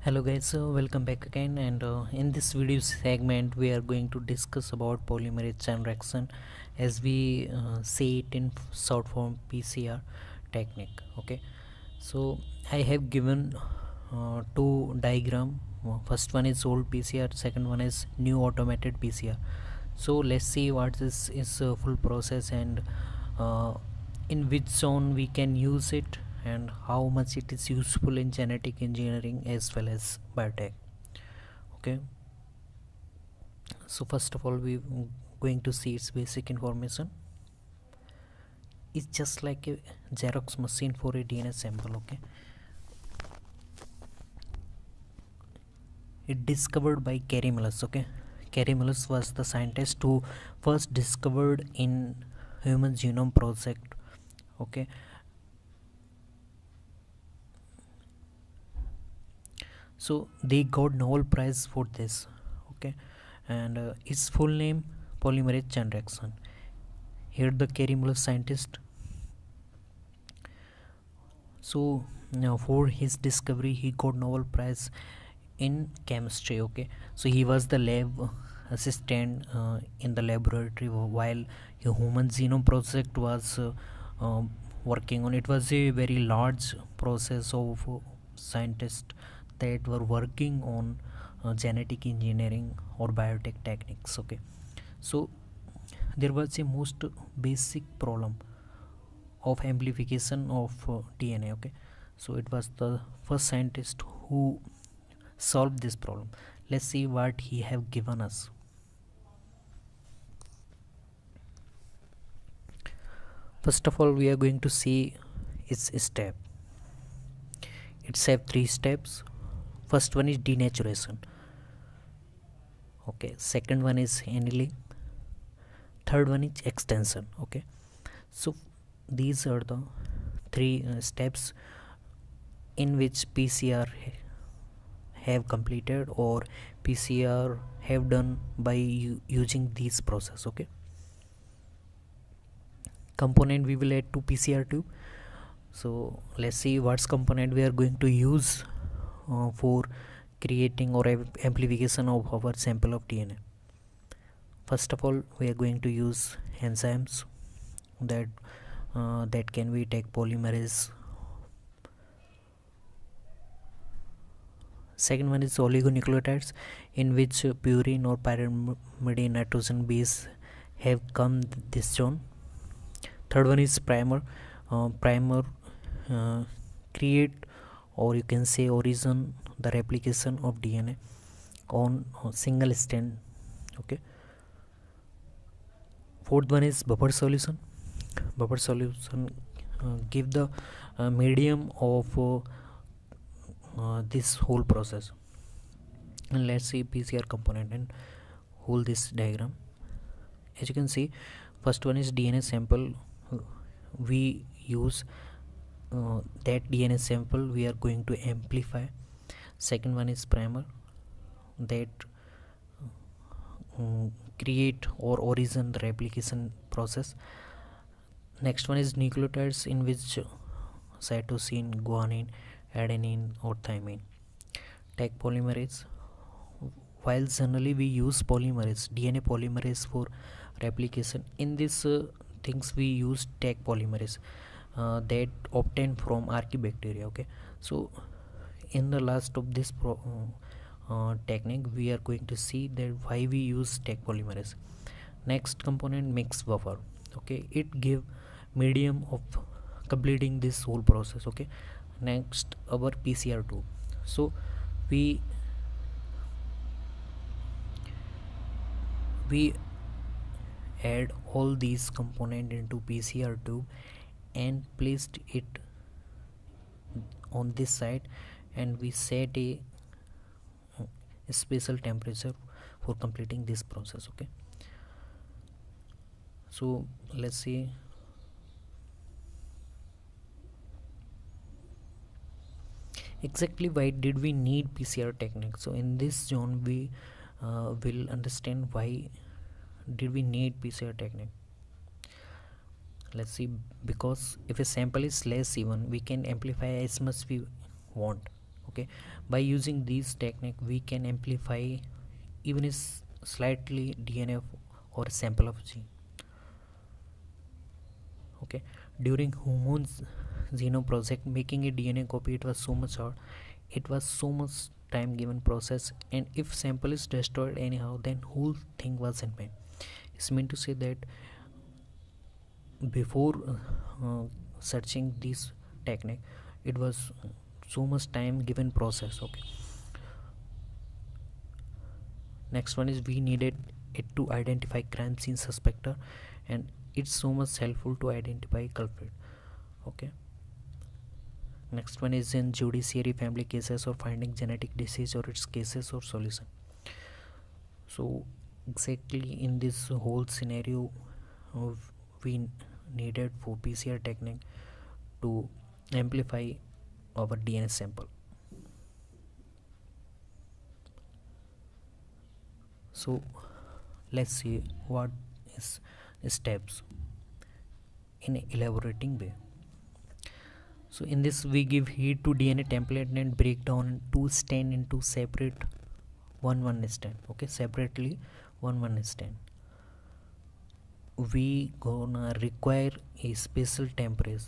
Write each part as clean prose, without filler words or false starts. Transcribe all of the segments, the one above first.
Hello guys, welcome back again, and in this video segment we are going to discuss about polymerase chain reaction, as we say it in short form PCR technique. Okay, so I have given two diagram. First one is old PCR, second one is new automated PCR. So let's see what this is full process, and uh, in which zone we can use it, and how much it is useful in genetic engineering as well as biotech. Okay, so first of all we going to see its basic information. It's just like a Xerox machine for a DNA sample. Okay, it discovered by Carey Mullis. Okay, Carey Mullis was the scientist who first discovered in human genome project. Okay, so they got Nobel Prize for this. Okay, and its full name polymerase chain reaction. Here the Carey Mullis scientist. So now for his discovery he got Nobel Prize in chemistry. Okay, so he was the lab assistant in the laboratory while a human genome project was working on. It was a very large process of scientists that were working on genetic engineering or biotech techniques. Okay, so there was a most basic problem of amplification of DNA. Okay, so it was the first scientist who solved this problem. Let's see what he have given us. First of all, we are going to see its step. It's have three steps. First one is denaturation. Okay, second one is annealing, third one is extension. Okay, so these are the three steps in which PCR have completed, or PCR have done by using this process. Okay, component we will add to PCR tube. So let's see what's component we are going to use for creating or amplification of our sample of DNA. First of all, we are going to use enzymes that can we take polymerase. Second one is oligonucleotides, in which purine or pyrimidine nitrogen base have come this zone. Third one is primer. Primer create, or you can say origin, the replication of DNA on single strand. Okay. Fourth one is buffer solution. Buffer solution give the medium of this whole process. And let's see PCR component and hold this diagram. As you can see, first one is DNA sample. We use that DNA sample we are going to amplify. Second one is primer, that create or origin the replication process. Next one is nucleotides, in which cytosine, guanine, adenine or thymine. Take polymerase. While generally we use polymerase, DNA polymerase for replication, in this things we use tag polymerase that obtained from archaebacteria. Okay, so in the last of this technique we are going to see that why we use tag polymerase. Next component, mix buffer. Okay, it give medium of completing this whole process. Okay, next our PCR tube. So we add all these component into PCR tube and placed it on this side, and we set a special temperature for completing this process. Okay, so let's see. Exactly why did we need PCR technique? So in this zone we will understand why did we need PCR technique. Let's see, because if a sample is less even, we can amplify as much we want. Okay, by using this technique we can amplify even a slightly DNA or sample of gene. Okay, during humans genome project, making a DNA copy, it was so much hard, it was so much time given process, and if sample is destroyed anyhow, then whole thing was in vain. It's meant to say that before searching this technique, it was so much time given process. Okay, next one is we needed it to identify crime scene suspector, and it's so much helpful to identify culprit. Okay, next one is in judiciary family cases or finding genetic disease or its cases or solution. So exactly in this whole scenario, we needed for PCR technique to amplify our DNA sample. So let's see what is steps in elaborating way. So in this we give heat to DNA template and break down two stain into separate one stain. Okay, separately one stain. We gonna require a special temperature,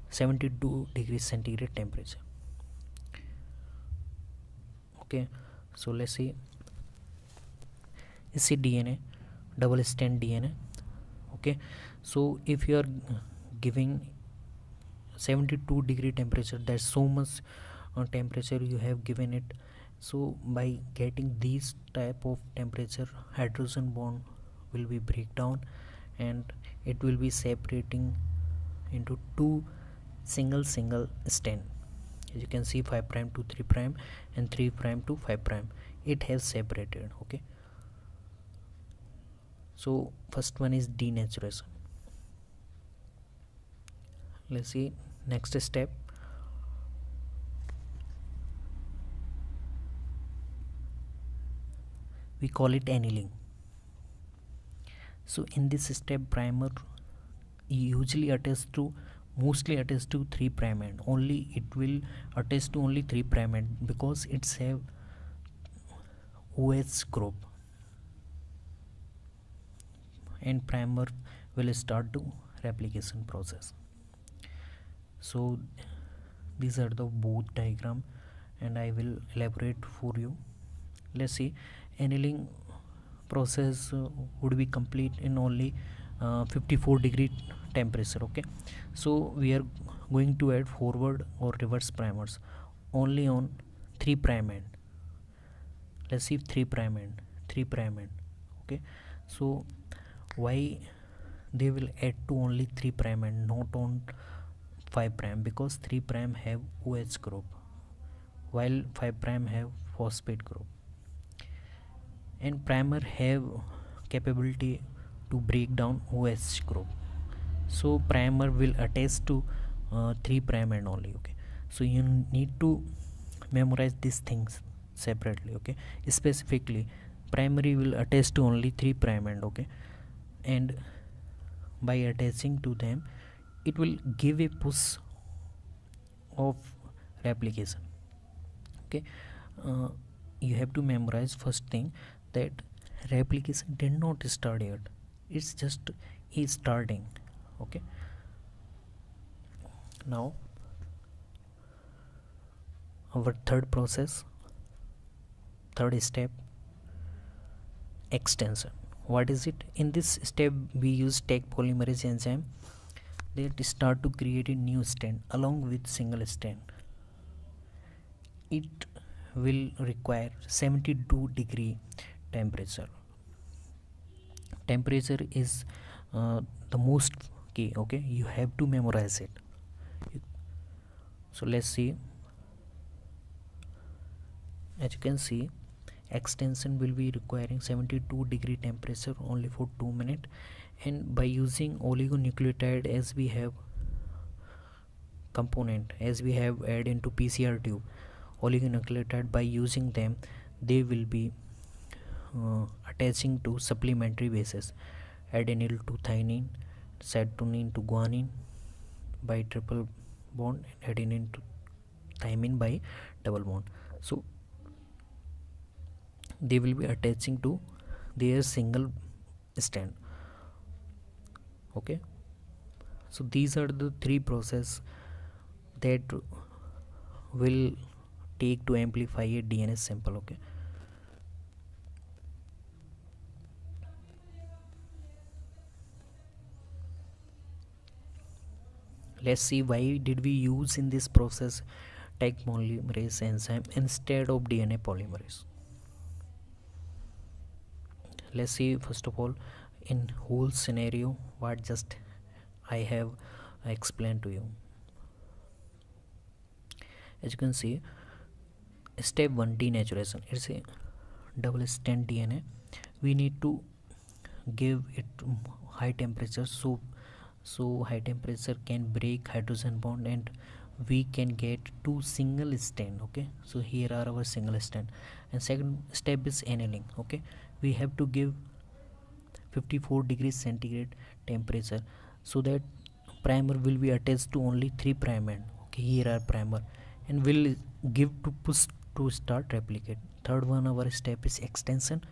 72 degrees centigrade temperature. Okay, so let's see, is DNA double strand DNA. Okay, so if you are giving 72 degree temperature, that's so much temperature you have given it. So by getting these type of temperature, hydrogen bond will be breakdown and it will be separating into two single strand. As you can see, 5 prime to 3 prime and 3 prime to 5 prime, it has separated. Okay, so first one is denaturation. Let's see next step. We call it annealing. So in this step, primer usually mostly attached to 3 prime end. Only it will attach to only 3 prime end because it's have OH group, and primer will start the replication process. So these are the both diagram and I will elaborate for you. Let's see, annealing process would be complete in only 54 degree temperature. Okay, so we are going to add forward or reverse primers only on 3 prime end. Let's see, 3 prime end, 3 prime end. Okay, so why they will add to only 3 prime and not on 5 prime? Because 3 prime have OH group while 5 prime have phosphate group, and primer have capability to break down OH group. So primer will attach to 3 prime and only. Okay, so you need to memorize these things separately. Okay, specifically primary will attach to only 3 prime and. Okay, and by attaching to them it will give a push of replication. Okay, uh, you have to memorize first thing that replication did not start yet, it's just is starting. Okay, now our third step, extension. What is it? In this step we use take polymerase enzyme that start to create a new strand along with single strand. It will require 72 degree temperature. Temperature is the most key. Okay, you have to memorize it. So let's see, as you can see, extension will be requiring 72 degree temperature only for 2 minutes, and by using oligonucleotide, as we have component, as we have add into PCR tube oligonucleotide, by using them they will be attaching to supplementary bases, adenyl to thymine, cytosine to guanine by triple bond, adenine to thymine by double bond. So they will be attaching to their single strand. Okay, so these are the three process that will take to amplify a DNA sample. Okay, let's see why did we use in this process tag polymerase enzyme instead of DNA polymerase. Let's see first of all in whole scenario what just I have explained to you. As you can see, step 1 denaturation, it's a double strand DNA. We need to give it high temperature, so high temperature can break hydrogen bond and we can get two single strand. Okay, so here are our single strand. And second step is annealing. Okay, we have to give 54 degrees centigrade temperature so that primer will be attached to only 3 prime end. Okay, here are primer and will give to push to start replicate. Third one our step is extension.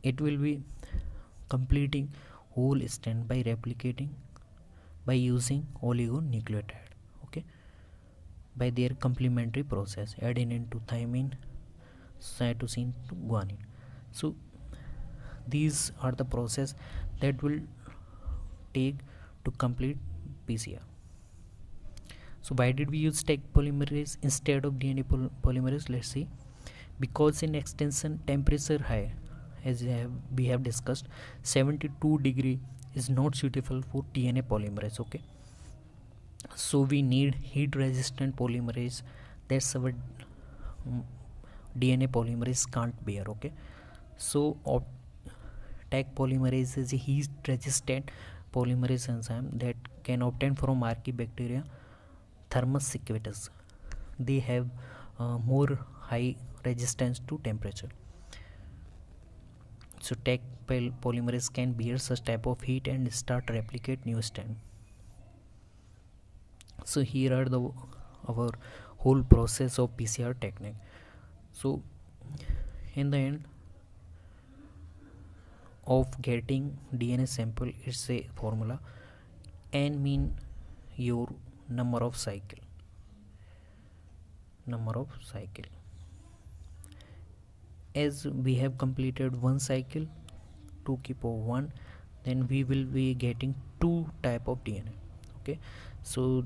It will be completing whole strand by replicating by using oligonucleotide. Okay, by their complementary process adenine to thymine, cytosine to guanine. So these are the process that will take to complete PCR. So why did we use tag polymerase instead of DNA polymerase? Let's see. Because in extension temperature high, as we have discussed, 72 degree is not suitable for DNA polymerase. Okay, so we need heat resistant polymerase that's our DNA polymerase can't bear. Okay, so tag polymerase is a heat resistant polymerase enzyme that can obtain from archaebacteria thermus sequatus. They have more high resistance to temperature. So tag polymerase can bear such type of heat and start replicate new strand. So here are the our whole process of PCR technique. So in the end of getting DNA sample, it's a formula. N mean your number of cycle. As we have completed one cycle 2 keep over 1, then we will be getting two type of DNA. Okay, so